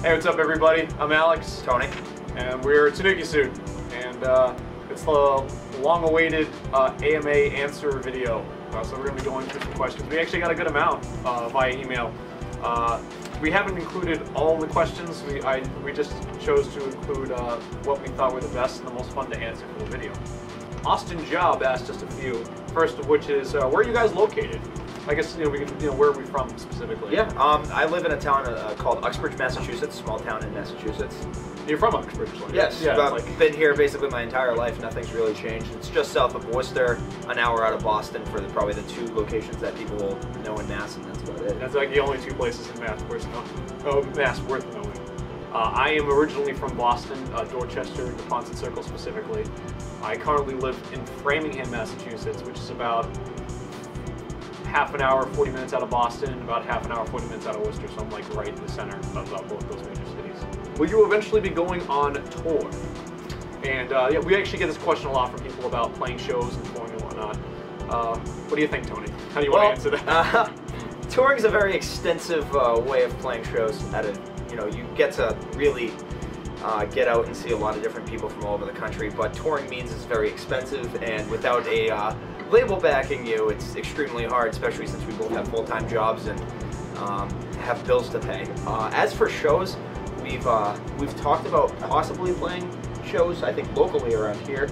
Hey, what's up everybody? I'm Alex. Tony. And we're Tanooki Suit. And it's the long-awaited AMA answer video. So we're going to be going through some questions. We actually got a good amount via email. We haven't included all the questions. We just chose to include what we thought were the best and the most fun to answer for the video. Austin Job asked just a few. First of which is, where are you guys located? I guess we can, where are we from specifically? Yeah, I live in a town called Uxbridge, Massachusetts, small town in Massachusetts. You're from Uxbridge, right? Yes, yeah, I've been here basically my entire life. Nothing's really changed. It's just south of Worcester, an hour out of Boston for probably the two locations that people will know in Mass, and that's about it. That's like the only two places in Mass worth knowing. I am originally from Boston, Dorchester, Neponset Circle specifically. I currently live in Framingham, Massachusetts, which is about half an hour, 40 minutes out of Boston, about half an hour, 40 minutes out of Worcester, so I'm like right in the center of both those major cities. Will you eventually be going on tour? And yeah, we actually get this question a lot from people about playing shows and touring and whatnot. What do you think, Tony? How do you want to answer that? Touring is a very extensive way of playing shows. You get to really get out and see a lot of different people from all over the country, but touring means it's very expensive, and without a label backing you, it's extremely hard, especially since we both have full-time jobs and have bills to pay. As for shows, we've talked about possibly playing shows, I think locally around here.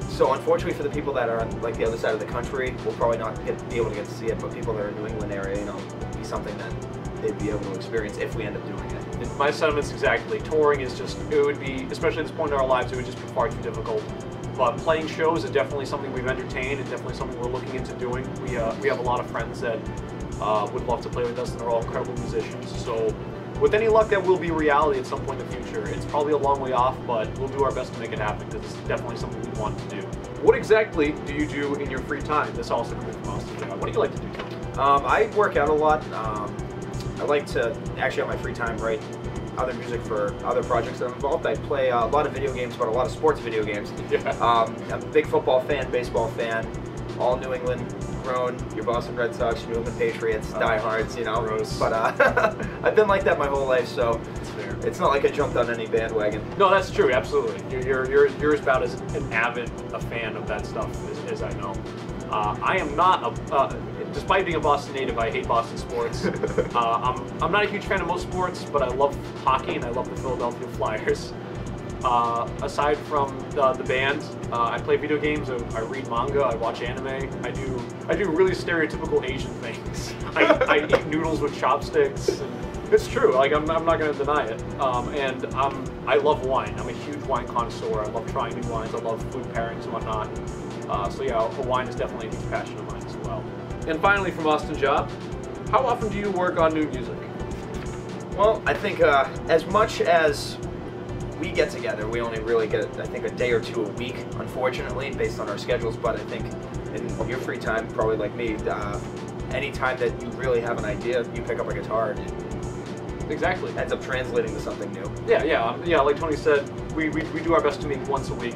So unfortunately for the people that are on like the other side of the country, we'll probably not be able to get to see it, but people that are in the New England area, it'll be something that they'd be able to experience if we end up doing it. And my sentiments exactly. Touring is just, it would be, especially at this point in our lives, it would just be far too difficult. But playing shows is definitely something we've entertained and definitely something we're looking into doing. We have a lot of friends that would love to play with us, and they're all incredible musicians. So with any luck, that will be reality at some point in the future. It's probably a long way off, but we'll do our best to make it happen because it's definitely something we want to do. What exactly do you do in your free time? This also comes from Austin. What do you like to do, Tony? I work out a lot. I like to actually on my free time write other music for other projects that I'm involved. I play a lot of video games, but a lot of sports video games. Yeah. I'm a big football fan, baseball fan, all New England grown, your Boston Red Sox, New England Patriots, diehards, Gross. But I've been like that my whole life, so fair. It's not like I jumped on any bandwagon. No, that's true, absolutely. You're about as an avid a fan of that stuff as I know. I am not despite being a Boston native, I hate Boston sports. I'm not a huge fan of most sports, but I love hockey and I love the Philadelphia Flyers. Aside from the band, I play video games, I read manga, I watch anime, I do really stereotypical Asian things. I eat noodles with chopsticks, and it's true, like I'm not going to deny it. And I love wine. I'm a huge wine connoisseur. I love trying new wines, I love food pairings and whatnot. So yeah, wine is definitely a huge passion of mine as well. And finally from Austin Job, how often do you work on new music? Well, I think as much as we get together, we only really get, I think, a day or two a week, unfortunately, based on our schedules, but I think in your free time, probably like me, any time that you really have an idea, you pick up a guitar and it exactly ends up translating to something new. Yeah, like Tony said, we do our best to make once a week.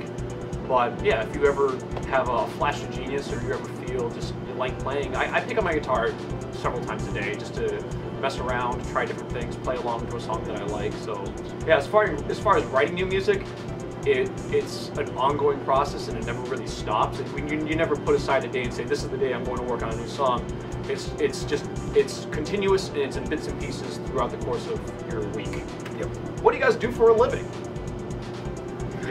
But yeah, if you ever have a flash of genius or you ever feel just you like playing, I pick up my guitar several times a day just to mess around, try different things, play along to a song that I like. So yeah, as far as writing new music, it's an ongoing process and it never really stops. You never put aside a day and say, this is the day I'm going to work on a new song. It's continuous and it's in bits and pieces throughout the course of your week. Yep. What do you guys do for a living?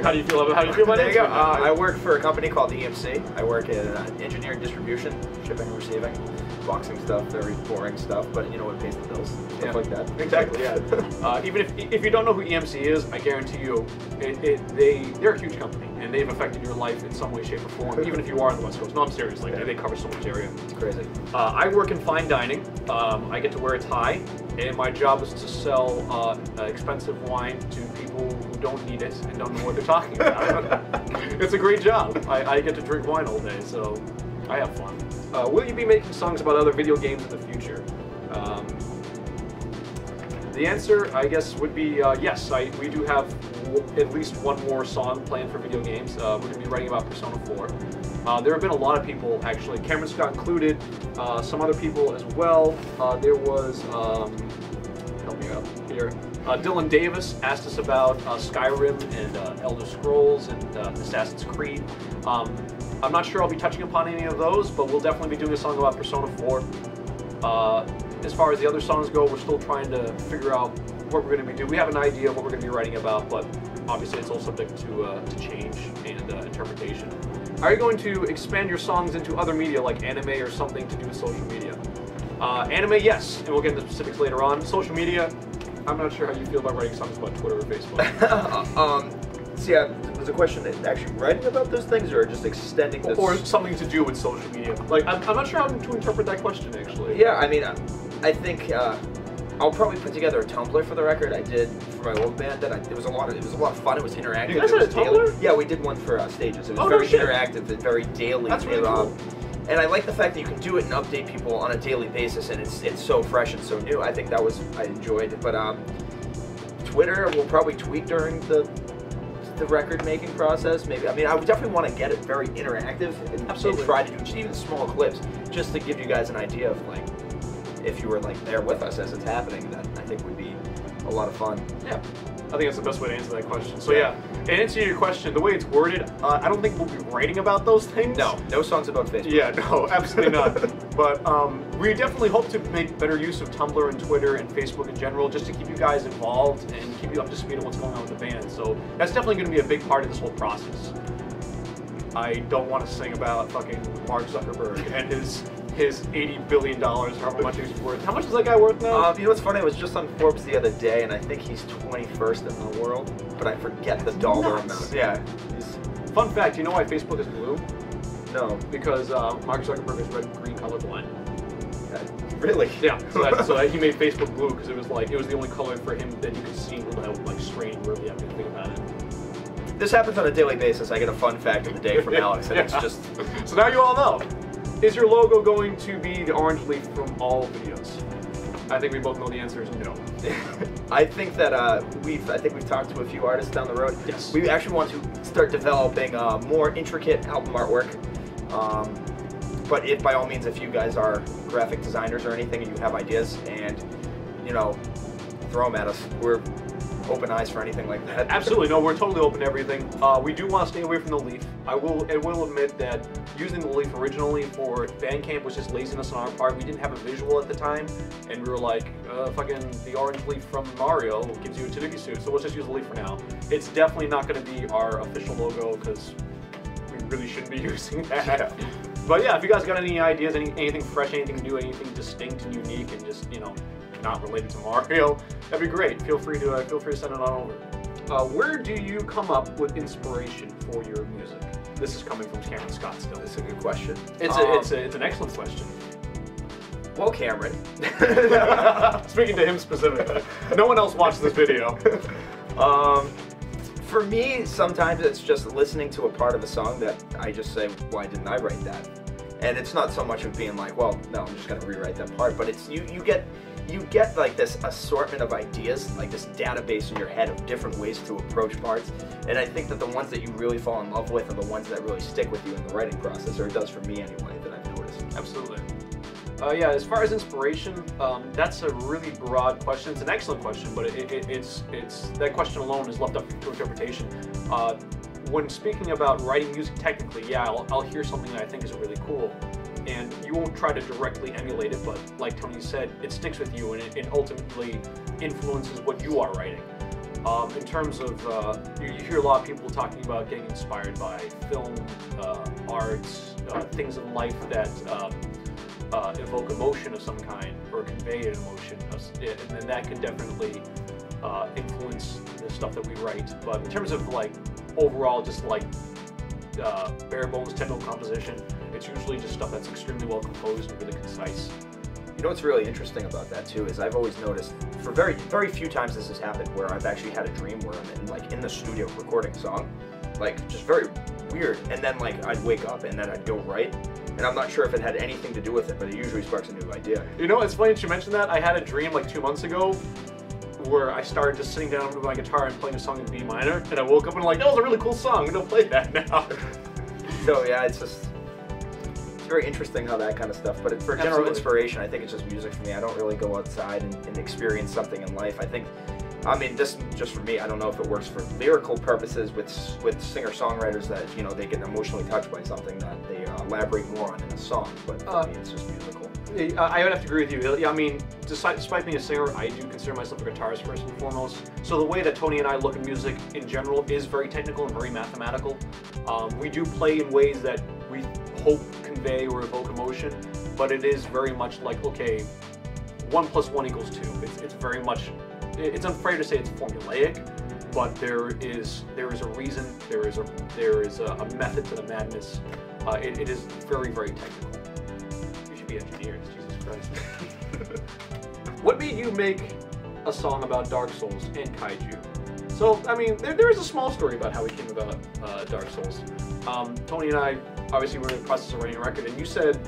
How do you feel about it? There you go. I work for a company called EMC. I work in engineering distribution, shipping and receiving, boxing stuff, very boring stuff, but you know what pays the bills, stuff like that. Exactly, yeah. Even if you don't know who EMC is, I guarantee you, they're a huge company, and they've affected your life in some way, shape, or form, even if you are on the West Coast. No, I'm serious, like, they cover so much area. It's crazy. I work in fine dining. I get to wear a tie, and my job is to sell expensive wine to people who don't need it and don't know what they're talking about. It's a great job. I get to drink wine all day, so I have fun. Will you be making songs about other video games in the future? The answer, I guess, would be yes. We do have at least one more song planned for video games. We're going to be writing about Persona 4. There have been a lot of people, actually. Cameron Scott included, some other people as well. There was, help me go here. Dylan Davis asked us about Skyrim and Elder Scrolls and Assassin's Creed. I'm not sure I'll be touching upon any of those, but we'll definitely be doing a song about Persona 4. As far as the other songs go, we're still trying to figure out what we're going to be doing. We have an idea of what we're going to be writing about, but obviously it's all subject to change and interpretation. Are you going to expand your songs into other media like anime or something to do with social media? Anime, yes, and we'll get into specifics later on. Social media, I'm not sure how you feel about writing songs about Twitter or Facebook. See, was the question actually writing about those things or just extending this? Or something to do with social media. Like, I'm not sure how to interpret that question, actually. Yeah, I mean, I think I'll probably put together a Tumblr for the record. I did for my old band, and it was a lot of fun. It was interactive. You guys had a Tumblr? Yeah, we did one for Stages. It was very interactive and very daily. That's really cool. And I like the fact that you can do it and update people on a daily basis, and it's so fresh and so new. I think I enjoyed it. But Twitter, we'll probably tweet during the record making process. Maybe, I mean, I would definitely want to get it very interactive and try to do just even small clips just to give you guys an idea of like if you were like there with us as it's happening. That I think would be a lot of fun. Yeah, I think that's the best way to answer that question. So yeah, to answer your question, the way it's worded, I don't think we'll be writing about those things. No songs about Facebook. Yeah, no, absolutely not. But we definitely hope to make better use of Tumblr and Twitter and Facebook in general, just to keep you guys involved and keep you up to speed on what's going on with the band. So that's definitely going to be a big part of this whole process. I don't want to sing about fucking Mark Zuckerberg and his $80 billion, however much he's worth. How much is that guy worth now? You know what's funny? I was just on Forbes the other day, and I think he's 21st in the world, but I forget the dollar amount. Yeah. Fun fact, you know why Facebook is blue? No. Because Mark Zuckerberg is red and green colorblind. Really? Yeah. So he made Facebook blue because it was the only color for him that you could see without like straining really having to think about it. This happens on a daily basis. I get a fun fact of the day from Alex, and it's just... So now you all know. Is your logo going to be the orange leaf from all videos? I think we both know the answer is no. I think that we've talked to a few artists down the road. Yes. We actually want to start developing more intricate album artwork. But by all means, if you guys are graphic designers or anything and you have ideas, and you know, throw them at us. We're open eyes for anything like that. Absolutely, no, we're totally open to everything. We do want to stay away from the leaf. I will admit that using the leaf originally for Bandcamp was just laziness on our part. We didn't have a visual at the time, and we were like, fucking the orange leaf from Mario gives you a Tanooki suit, so let's just use the leaf for now. It's definitely not going to be our official logo, because we really shouldn't be using that. Yeah. But yeah, if you guys got any ideas, anything fresh, anything new, anything distinct and unique, and just, you know, not related to Mario, that'd be great. Feel free to send it on over. Where do you come up with inspiration for your music? This is coming from Cameron Scott still. That's a good question. It's an excellent question. Well, Cameron. Speaking to him specifically. No one else watched this video. For me, sometimes it's just listening to a part of a song that I just say, why didn't I write that? And it's not so much of being like, well, no, I'm just gonna rewrite that part, but it's you get like this assortment of ideas, like this database in your head of different ways to approach parts. And I think that the ones that you really fall in love with are the ones that really stick with you in the writing process, or it does for me anyway, that I've noticed. Absolutely. Yeah, as far as inspiration, that's a really broad question. It's an excellent question, but it's that question alone is left up to interpretation. When speaking about writing music technically, yeah, I'll hear something that I think is really cool, and you won't try to directly emulate it, but like Tony said, it sticks with you and it ultimately influences what you are writing. In terms of, you hear a lot of people talking about getting inspired by film, arts, things in life that evoke emotion of some kind or convey an emotion, and then that can definitely influence the stuff that we write. But in terms of like overall, just like bare bones technical composition, it's usually just stuff that's extremely well composed and really concise. You know what's really interesting about that too is I've always noticed, for very, very few times this has happened, where I've actually had a dream where I'm in the studio recording a song, like just very weird, and then like I'd wake up and then I'd go write, and I'm not sure if it had anything to do with it, but it usually sparks a new idea. You know, it's funny that you mentioned that. I had a dream like 2 months ago where I started just sitting down with my guitar and playing a song in B minor, and I woke up and like, that was a really cool song, I'm gonna play that now. So yeah, it's just very interesting how that kind of stuff. But for general Absolutely. inspiration, I think it's just music for me. I don't really go outside and experience something in life. I mean, this just for me. I don't know if it works for lyrical purposes with singer-songwriters that they get emotionally touched by something that they elaborate more on in a song. But for me, it's just musical. I would have to agree with you. Yeah, I mean, despite being a singer, I do consider myself a guitarist first and foremost. So the way that Tony and I look at music in general is very technical and very mathematical. We do play in ways that we hope convey or evoke emotion, but it is very much like, okay, 1 + 1 = 2. It's very much. It's unfair to say it's formulaic, but there is a reason. There is a method to the madness. It is very, very technical. You should be engineers, Jesus Christ. What made you make a song about Dark Souls and Kaiju? So, I mean, there is a small story about how we came about Dark Souls. Tony and I, obviously, were in the process of writing a record, and you said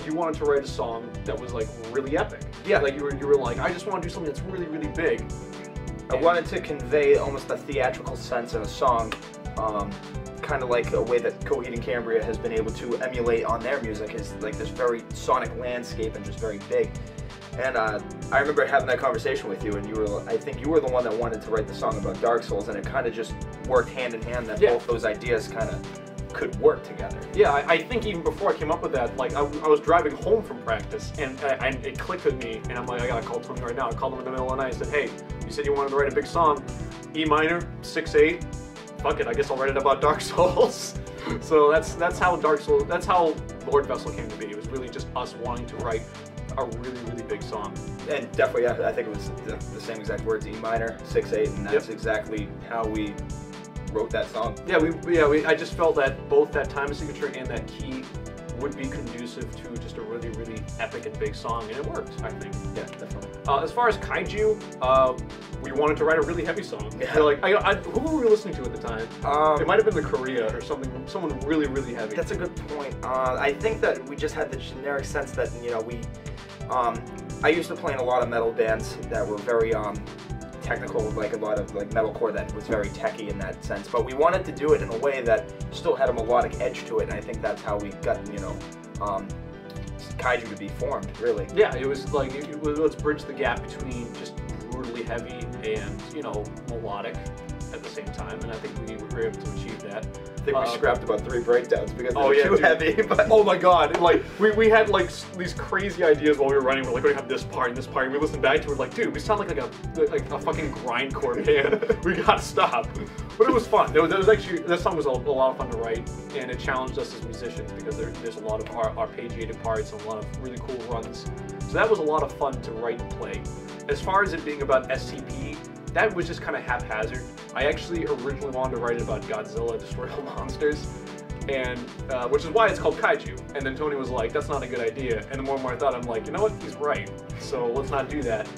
you wanted to write a song that was like really epic. Yeah. Like you were like, I just want to do something that's really, really big. I wanted to convey almost a theatrical sense in a song, kind of like a way that Coheed and Cambria has been able to emulate on their music, is like this very sonic landscape and just very big. And I remember having that conversation with you, and I think you were the one that wanted to write the song about Dark Souls, and it kind of just worked hand in hand that both those ideas kind of could work together. Yeah, I think even before I came up with that, like I was driving home from practice, and it clicked with me, and I'm like, I gotta call Tony right now. I called him in the middle of the night. I said, hey, you said you wanted to write a big song, E minor, 6/8. Fuck it, I guess I'll write it about Dark Souls. So that's how Dark Souls, that's how Lord Vessel came to be. It was really just us wanting to write a really, really big song. And definitely, yeah, I think it was the same exact words, E minor, 6/8, and that's exactly how we wrote that song. Yeah, I just felt that both that time signature and that key would be conducive to just a really, really epic and big song, and it worked, I think. Yeah, definitely. As far as Kaiju, we wanted to write a really heavy song. Yeah. We're like, who were we listening to at the time? It might have been the Korea or someone really, really heavy. That's a good point. I think that we just had the generic sense that, I used to play in a lot of metal bands that were very technical, like a lot of like metalcore that was very techy in that sense. But we wanted to do it in a way that still had a melodic edge to it, and I think that's how we got, Kaiju to be formed, really. Yeah, it was like, let's bridge the gap between just brutally heavy and, melodic at the same time, and I think we were able to achieve that. I think we scrapped about 3 breakdowns because they were too dude. heavy. But oh my god, like we had like these crazy ideas while we were running. We're like, we have this part and this part, and we listened back to it, like, dude, we sound like a fucking grindcore band. We gotta stop. But it was fun. That song was a lot of fun to write, and it challenged us as musicians because there's a lot of arpeggiated parts and a lot of really cool runs. So that was a lot of fun to write and play. As far as it being about SCP, that was just kind of haphazard. I actually originally wanted to write it about Godzilla, Destroy All Monsters, and which is why it's called Kaiju. And then Tony was like, that's not a good idea. And the more and more I thought, I'm like, you know what, he's right. So let's not do that.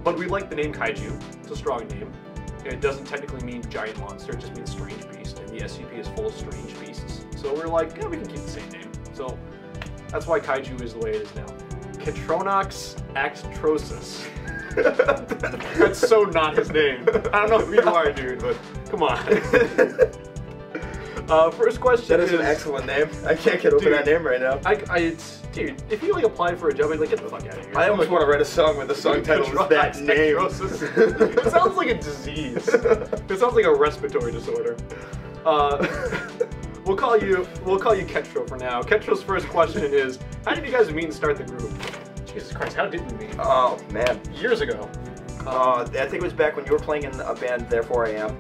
But we like the name Kaiju. It's a strong name. It doesn't technically mean giant monster, it just means strange beast. And the SCP is full of strange beasts. So we're like, yeah, we can keep the same name. So that's why Kaiju is the way it is now. Catronox actrosis. That's so not his name. I don't know who you are, dude, but come on. First question that is an excellent name. I can't get over that name right now. Dude, if you like apply for a job, I'd like, get the fuck out of here. I almost want to write a song with the song title is that name. It sounds like a disease. It sounds like a respiratory disorder. We'll call you Ketro for now. Ketro's first question is, how did you guys meet and start the group? Jesus Christ, how did we meet? Oh, man. Years ago. I think it was back when you were playing in a band, Therefore I Am.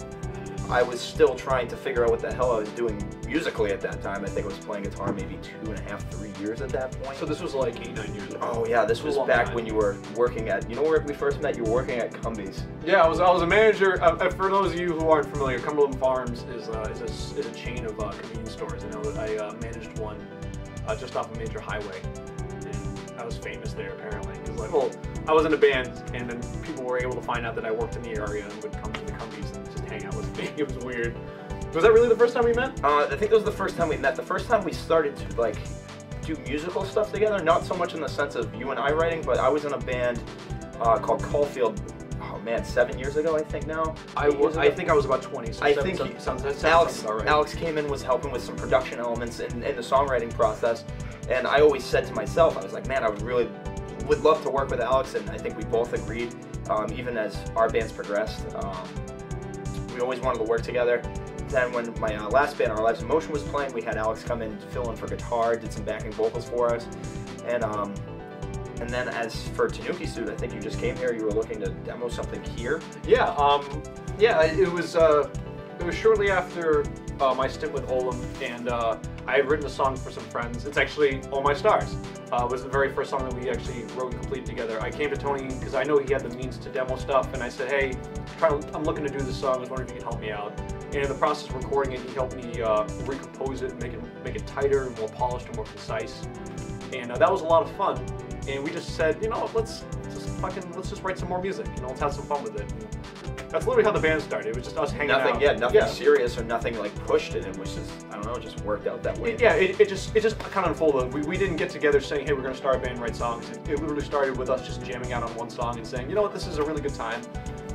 I was still trying to figure out what the hell I was doing musically at that time. I think I was playing guitar maybe 2.5, 3 years at that point. So this was like 8, 9 years ago. Oh yeah, this was back when you were working at, you know where we first met? You were working at Cumbies. Yeah, I was a manager. For those of you who aren't familiar, Cumberland Farms is a chain of convenience stores. I know I managed one just off a major highway. I was famous there apparently, because like, well, I was in a band, and then people were able to find out that I worked in the area and would come to the Cumbies and just hang out with me. It was weird. Was that really the first time we met? I think that was the first time we met. The first time we started to like do musical stuff together, not so much in the sense of you and I writing, but I was in a band called Caulfield. Oh man, 7 years ago I think now. I think I was about 20. So I think sounds Alex came in, was helping with some production elements in the songwriting process. And I always said to myself, I was like, man, I would love to work with Aleks, and I think we both agreed, even as our bands progressed. We always wanted to work together. Then when my last band, Our Lives in Motion, was playing, we had Aleks come in to fill in for guitar, did some backing vocals for us. And then as for Tanooki Suit, I think you just came here, you were looking to demo something here? Yeah, it was shortly after my stint with Olam, and I had written a song for some friends. It's actually All My Stars. It was the very first song that we actually wrote and completed together. I came to Tony because I know he had the means to demo stuff, and I said, hey, I'm looking to do this song. I was wondering if you could help me out. And in the process of recording it, he helped me recompose it, make it tighter, more polished, and more concise. And that was a lot of fun. And we just said, you know, let's just write some more music. You know, let's have some fun with it. And that's literally how the band started. It was just us hanging out. Yeah, nothing serious or nothing like pushed it. It was just, I don't know, it just worked out that way. It just kind of unfolded. We didn't get together saying, hey, we're going to start a band and write songs. It literally started with us just jamming out on one song and saying, you know what, this is a really good time.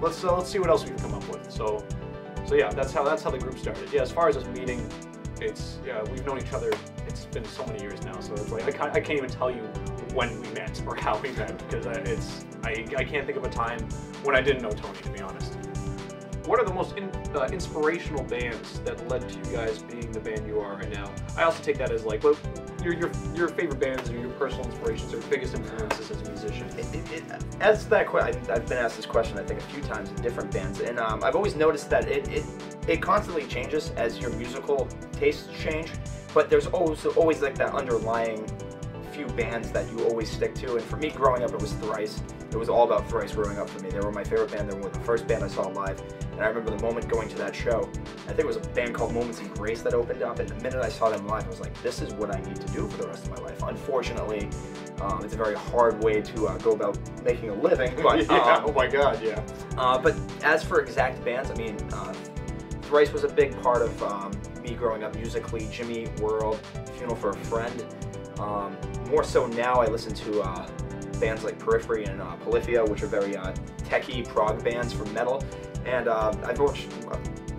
Let's see what else we can come up with. So yeah, that's how the group started. Yeah, as far as us meeting, we've known each other. It's been so many years now, so it's like I can't even tell you when we met or how we met, because I can't think of a time when I didn't know Tony, to be honest. What are the most inspirational bands that led to you guys being the band you are right now? I also take that as like, well, your favorite bands or your personal inspirations or biggest influences as a musician. I've been asked this question I think a few times in different bands, and I've always noticed that it constantly changes as your musical tastes change, but there's always like that underlying few bands that you always stick to. And for me, growing up, it was Thrice. It was all about Thrice growing up for me. They were my favorite band. They were the first band I saw live. And I remember the moment going to that show. I think it was a band called Moments in Grace that opened up. And the minute I saw them live, I was like, this is what I need to do for the rest of my life. Unfortunately, it's a very hard way to go about making a living. But, yeah, oh my God, yeah. But as for exact bands, I mean, Thrice was a big part of me growing up musically. Jimmy World, Funeral for a Friend. More so now, I listen to bands like Periphery and Polyphia, which are very techy prog bands for metal. And I've watched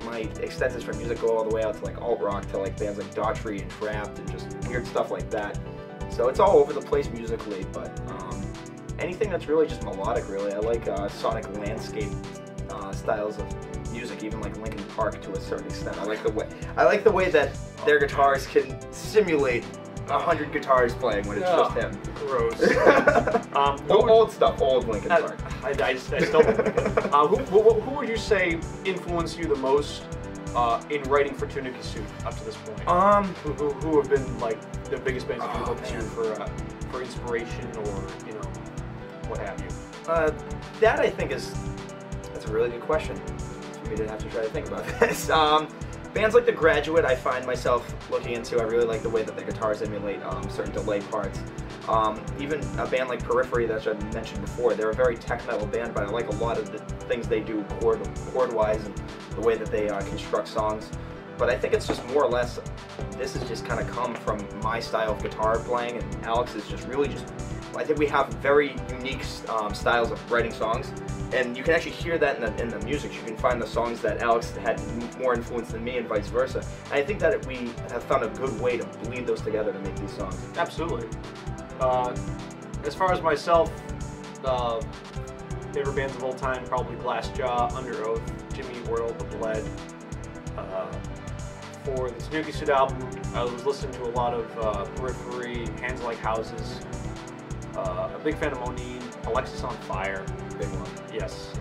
my extensions from music go all the way out to like alt rock to like bands like Daughtry and Trapped and just weird stuff like that. So it's all over the place musically, but anything that's really just melodic, really. I like sonic landscape styles of music, even like Linkin Park to a certain extent. I like the way that their guitars can simulate 100 guitars playing when it's just him. Gross. Old stuff, old Linkin Park. I still who would you say influenced you the most in writing for Tanooki Suit up to this point? Who have been like the biggest bands that you look to for inspiration or, you know, what have you? That I think that's a really good question. For me to have to try to think about this. Bands like The Graduate, I find myself looking into. I really like the way that the guitars emulate certain delay parts. Even a band like Periphery that I mentioned before, they're a very tech metal band, but I like a lot of the things they do chord-wise and the way that they construct songs. But I think it's just more or less, this has just kind of come from my style of guitar playing, and Aleks is just really I think we have very unique styles of writing songs, and you can actually hear that in the music. You can find the songs that Aleks had more influence than me and vice versa. And I think that we have found a good way to bleed those together to make these songs. Absolutely. As far as myself, favorite bands of all time, probably Glassjaw, Under Oath, Jimmy World, The Bled. For the Tanooki Suit album, I was listening to a lot of Periphery, Hands Like Houses. A big fan of Monine, Alexis on Fire. Big one. Yes.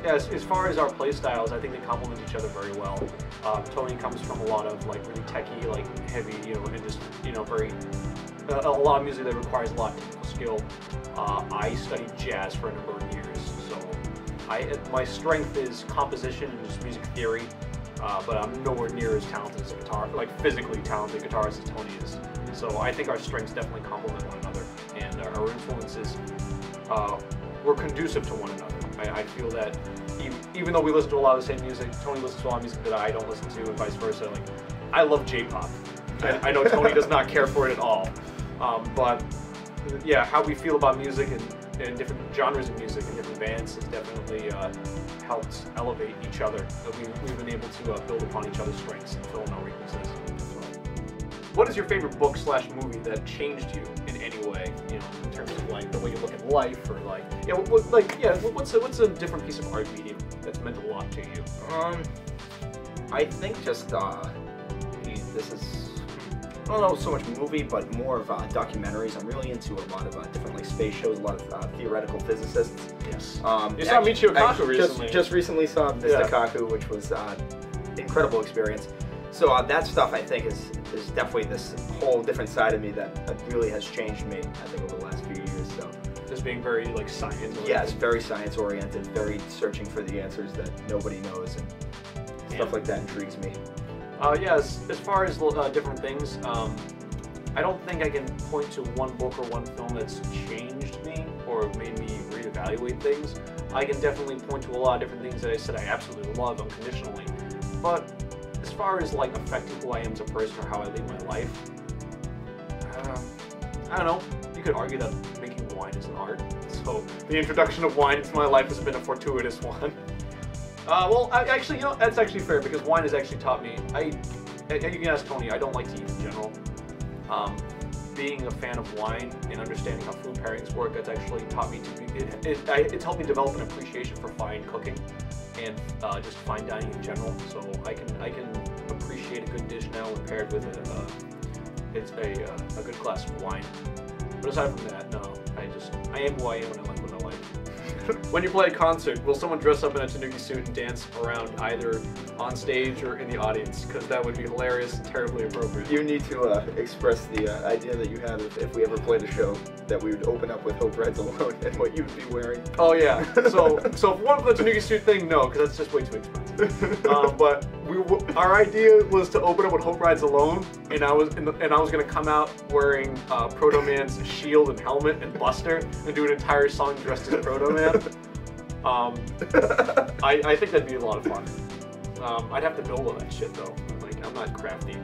As far as our play styles, I think they complement each other very well. Tony comes from a lot of like really techy, like heavy, you know, and just, you know, very a lot of music that requires a lot of technical skill. I studied jazz for a number of years, so my strength is composition and just music theory. But I'm nowhere near as talented as a guitar, like physically talented guitarist as Tony is. So I think our strengths definitely complement one another, and our influences were conducive to one another. I feel that even though we listen to a lot of the same music, Tony listens to a lot of music that I don't listen to, and vice versa. Like, I love J-pop. I know Tony does not care for it at all, but yeah, how we feel about music and different genres of music and different bands has definitely helped elevate each other. We've been able to build upon each other's strengths and fill in our weaknesses. So. what is your favorite book / movie that changed you in any way? You know, in terms of like the way you look at life, or like, yeah, what's a different piece of art medium that's meant a lot to you? I think just this is, I don't know so much movie, but more of documentaries. I'm really into a lot of different like space shows, a lot of theoretical physicists. Yes. You saw Michio Kaku recently. Just recently saw Mr. Kaku, which was incredible experience. So that stuff I think is definitely this whole different side of me that really has changed me, I think, over the last few years. So just being very like science oriented. Yes, very science oriented, very searching for the answers that nobody knows, and stuff like that intrigues me. Yeah, as far as different things, I don't think I can point to one book or one film that's changed me or made me reevaluate things. I can definitely point to a lot of different things that I said I absolutely love unconditionally. But as far as like affecting who I am as a person or how I live my life, I don't know. You could argue that making wine is an art. So the introduction of wine into my life has been a fortuitous one. Well, actually, you know, that's actually fair, because wine has actually taught me. You can ask Tony. I don't like to eat in general. Being a fan of wine and understanding how food pairings work, that's actually taught me to be. It's helped me develop an appreciation for fine cooking and just fine dining in general. So I can appreciate a good dish now when paired with a good glass of wine. But aside from that, no. I am who I am, and I like what I like. When you play a concert, will someone dress up in a Tanooki suit and dance around either on stage or in the audience? Because that would be hilarious and terribly appropriate. You need to express the idea that you have if we ever played a show that we would open up with Hope Rides Alone and what you would be wearing. Oh yeah. So if one of the Tanooki suit thing, no, because that's just way too expensive. But our idea was to open up with Hope Rides Alone, and I was gonna come out wearing Proto Man's shield and helmet and Buster and do an entire song dressed as Proto Man. I think that'd be a lot of fun. I'd have to build all that shit though. Like, I'm not crafty.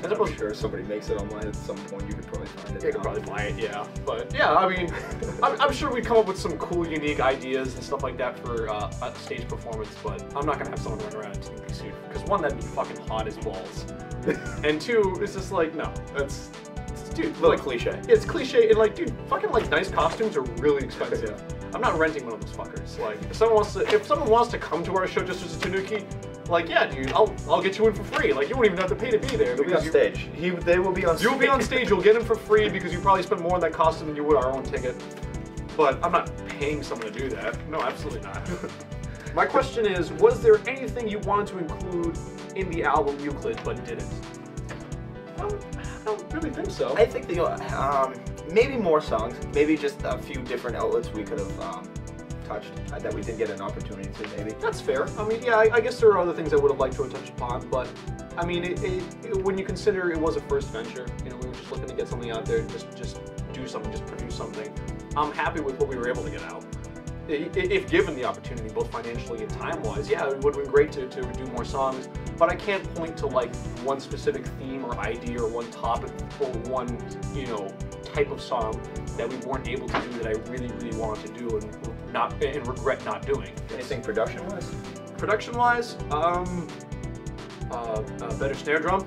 I'm sure somebody makes it online at some point. You could probably find it. You could probably buy it, yeah. But yeah, I mean, I'm sure we'd come up with some cool, unique ideas and stuff like that for a stage performance. But I'm not gonna have someone run around in a Tanooki suit, because one, that'd be fucking hot as balls, and two, it's just like, no, that's, dude, a little like, cliche. It's cliche, and like, dude, fucking like nice costumes are really expensive. Yeah. I'm not renting one of those fuckers. Like, if someone wants to come to our show just as a Tanooki, like, yeah, dude, I'll get you in for free. Like, you won't even have to pay to be there. You'll be on stage. They will be on stage. You'll be on stage. You'll get in for free because you probably spent more on that costume than you would our own ticket. But I'm not paying someone to do that. No, absolutely not. My question is, was there anything you wanted to include in the album Euclid but didn't? I don't really think so. I think maybe more songs. Maybe just a few different outlets we could have touched that we did get an opportunity to, maybe. That's fair. I mean, yeah, I guess there are other things I would have liked to have touched upon, but I mean, when you consider it was a first venture, you know, we were just looking to get something out there, just do something, just produce something. I'm happy with what we were able to get out. If given the opportunity, both financially and time-wise, yeah, it would have been great to do more songs, but I can't point to like one specific theme or idea or one topic or one, you know, type of song that we weren't able to do that I really, really wanted to do and regret not doing. Anything production-wise? Production-wise, better snare drum.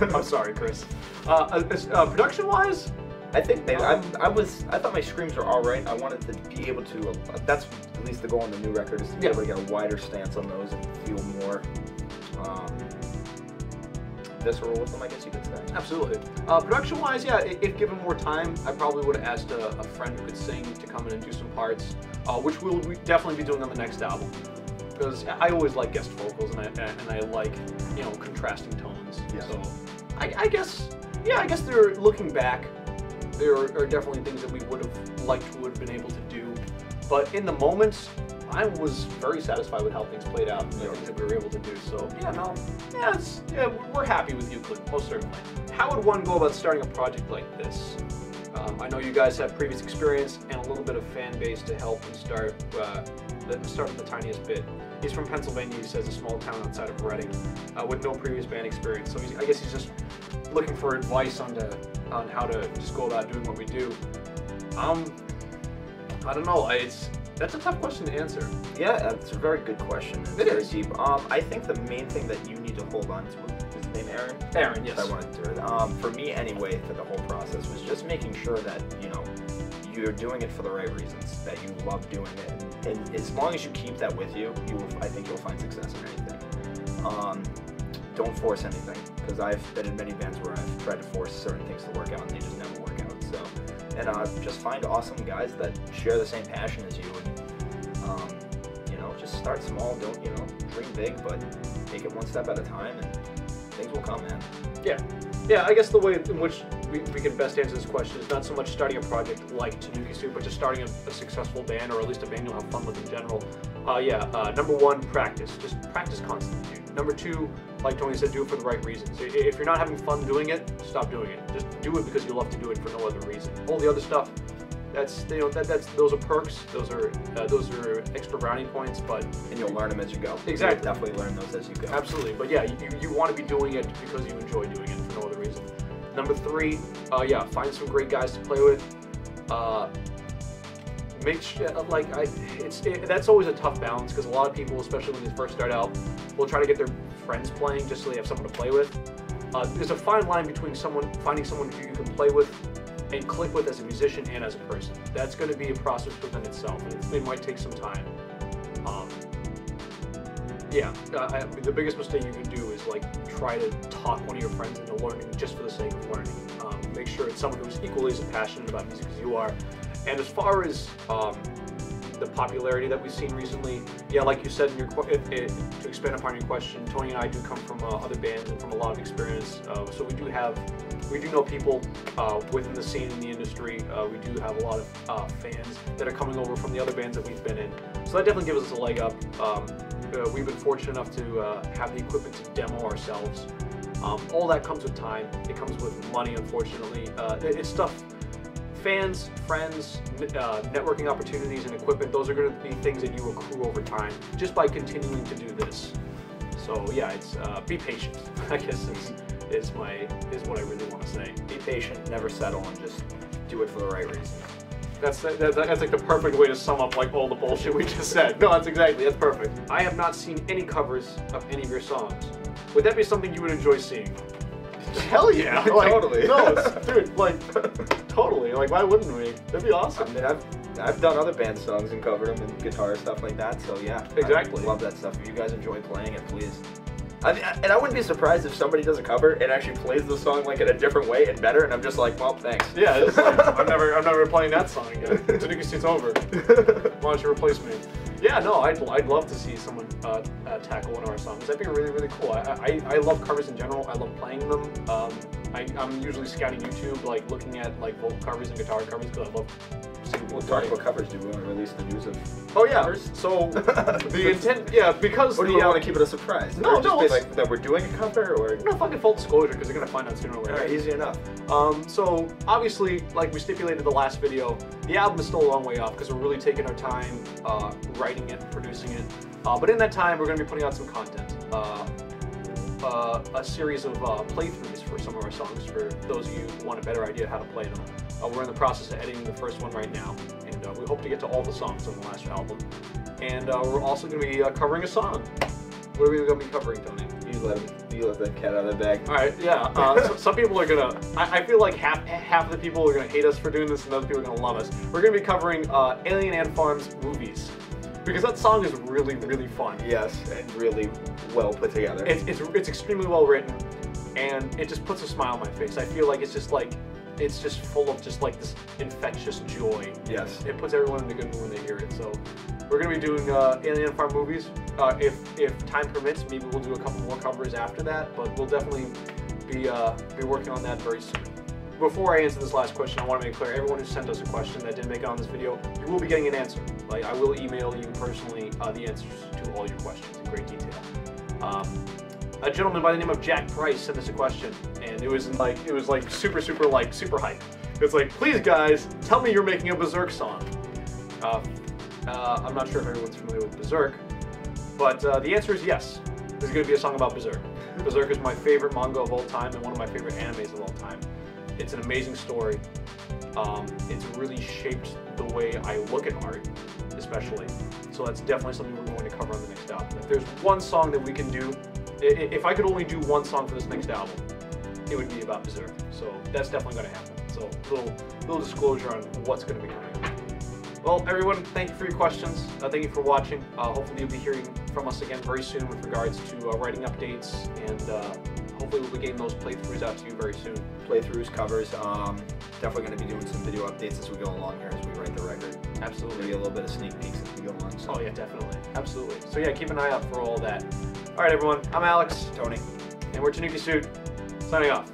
I'm sorry, Chris. Production-wise, I think maybe I thought my screams were all right. I wanted to be able to. That's at least the goal on the new record, is to be able to get a wider stance on those and feel more visceral with them, I guess you could say. Absolutely. Production-wise, yeah, if given more time, I probably would have asked a friend who could sing to come in and do some parts, which we'll definitely be doing on the next album. Because I always like guest vocals, and I like, you know, contrasting tones. Yeah. So I guess they're looking back. There are definitely things that we would have liked to have been able to do, but in the moments, I was very satisfied with how things played out and the things that we were able to do. So we're happy with Euclid, most certainly. How would one go about starting a project like this? I know you guys have previous experience and a little bit of fan base to help and start at the tiniest bit. He's from Pennsylvania. He says a small town outside of Reading, with no previous band experience. So I guess he's just looking for advice on how to just go about doing what we do. I don't know. That's a tough question to answer. Yeah, it's a very good question. It's very deep. I think the main thing that you need to hold on to is name Aaron? Aaron, yes. I wanted to. For me, anyway, for the whole process was just making sure that you're doing it for the right reasons, that you love doing it, and as long as you keep that with you, I think you'll find success in anything. Don't force anything, because I've been in many bands where I've tried to force certain things to work out and they just never work out. So, and just find awesome guys that share the same passion as you, and just start small. Don't dream big, but take it one step at a time, and things will come, man. Yeah. I guess the way in which we can best answer this question is not so much starting a project like Tanooki Soup, but just starting a successful band, or at least a band you'll have fun with in general. Number one, practice. Just practice constantly, dude. Number two, like Tony said, do it for the right reasons. If you're not having fun doing it, stop doing it. Just do it because you love to do it for no other reason. All the other stuff, those are perks. Those are extra brownie points, and you'll learn them as you go. Exactly. You'll definitely learn those as you go. Absolutely. But yeah, you want to be doing it because you enjoy doing it for no other reason. Number three, find some great guys to play with. Make sure, that's always a tough balance, because a lot of people, especially when they first start out, will try to get their friends playing just so they have someone to play with. There's a fine line between finding someone who you can play with and click with as a musician and as a person. That's going to be a process within itself, and it might take some time. The biggest mistake you can do is try to talk one of your friends into learning just for the sake of learning. Make sure it's someone who's equally as passionate about music as you are. And as far as the popularity that we've seen recently, like you said in to expand upon your question, Tony and I do come from other bands and from a lot of experience, so we do know people within the scene in the industry. We do have a lot of fans that are coming over from the other bands that we've been in, so that definitely gives us a leg up. We've been fortunate enough to have the equipment to demo ourselves. All that comes with time. It comes with money, unfortunately. It's stuff. Fans, friends, networking opportunities, and equipment, those are going to be things that you accrue over time just by continuing to do this. So yeah, it's be patient, I guess is what I really want to say. Be patient, never settle, and just do it for the right reasons. That's like the perfect way to sum up all the bullshit we just said. No, that's perfect. I have not seen any covers of any of your songs. Would that be something you would enjoy seeing? Hell yeah! Totally. No, dude, totally. Why wouldn't we? That'd be awesome. I mean, I've done other band songs and covered them and guitar stuff like that. So yeah, exactly. I love that stuff. If you guys enjoy playing it, please. And I wouldn't be surprised if somebody does a cover and actually plays the song in a different way and better, and I'm just like, well, thanks. Yeah, it's I'm never playing that song again. Tanooki Soup's over. Why don't you replace me? Yeah, no, I'd love to see someone tackle one of our songs. That'd be really, really cool. I love covers in general. I love playing them. I'm usually scouting YouTube, looking at vocal covers and guitar covers, because I love seeing people talk about covers. Do we want to release the news of covers? So the intent, because or do you want to keep it a surprise? No, that we're doing a cover, or no, fucking full disclosure, because they're gonna find out sooner or later. Alright, easy enough. So obviously, we stipulated in the last video, the album is still a long way off because we're really taking our time writing it, producing it. But in that time, we're gonna be putting out some content. A series of playthroughs for some of our songs for those of you who want a better idea of how to play them. We're in the process of editing the first one right now, and we hope to get to all the songs on the last album. And we're also going to be covering a song. What are we going to be covering, Tony? You let the cat out of the bag. All right, yeah. So some people are gonna. I feel like half of the people are gonna hate us for doing this, and other people are gonna love us. We're gonna be covering Alien Ant Farm's Movies, because that song is really, really fun. Yes, and really well put together. It's extremely well written, and it just puts a smile on my face. I feel like it's just full of this infectious joy. Yes. It puts everyone in a good mood when they hear it. So we're going to be doing Alien Ant Farm Movies. If time permits, maybe we'll do a couple more covers after that, but we'll definitely be working on that very soon. Before I answer this last question, I want to make clear, everyone who sent us a question that didn't make it on this video, you will be getting an answer. I will email you personally the answers to all your questions in great detail. A gentleman by the name of Jack Price sent us a question, and it was super hype. It's please guys, tell me you're making a Berserk song. I'm not sure if everyone's familiar with Berserk, but the answer is yes. There's going to be a song about Berserk. Berserk is my favorite manga of all time and one of my favorite animes of all time. It's an amazing story. It's really shaped the way I look at art, especially. So that's definitely something we're going to cover on the next album. If there's one song that we can do if I could only do one song for this next album, it would be about Berserk. So that's definitely going to happen. So little disclosure on what's going to be coming up. Well, everyone, thank you for your questions. Thank you for watching. Hopefully you'll be hearing from us again very soon with regards to writing updates, and hopefully we'll be getting those playthroughs out to you very soon. Playthroughs, covers, definitely going to be doing some video updates as we go along here as we write the record. Absolutely. Maybe a little bit of sneak peeks as we go along. So. Oh yeah, definitely. Absolutely. So yeah, keep an eye out for all that. All right, everyone. I'm Alex. Tony. And we're Tanooki Suit, signing off.